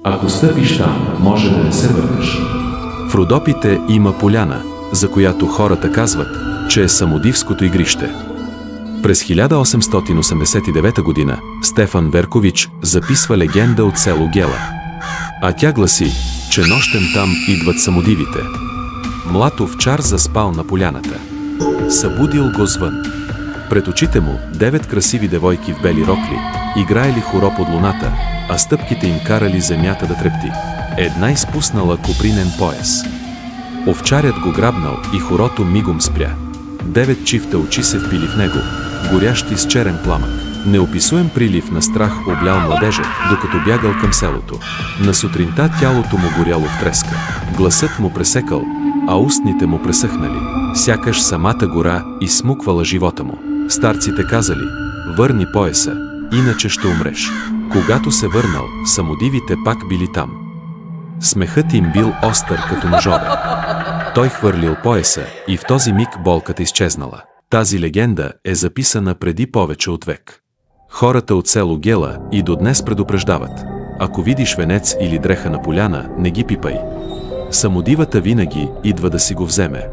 Ако стъпиш там, може да не се върнеш. В Родопите има поляна, за която хората казват, че е Самодивското игрище. През 1889 година Стефан Веркович записва легенда от село Гела. А тя гласи, че нощем там идват самодивите. Млад овчар заспал на поляната. Събудил го звън. Пред очите му 9 красиви девойки в бели рокли играели хоро под луната, а стъпките им карали земята да трепти. Една изпуснала копринен пояс. Овчарят го грабнал и хорото мигом спря. 9 чифта очи се впили в него, горящи с черен пламък. Неописуем прилив на страх облял младежа, докато бягал към селото. На сутринта тялото му горяло в треска. Гласът му пресекал, а устните му пресъхнали. Сякаш самата гора изсмуквала живота му. Старците казали: върни пояса, иначе ще умреш. Когато се върнал, самодивите пак били там. Смехът им бил остър като ножове. Той хвърлил пояса и в този миг болката изчезнала. Тази легенда е записана преди повече от век. Хората от село Гела и до днес предупреждават: ако видиш венец или дреха на поляна, не ги пипай. Самодивата винаги идва да си го вземе.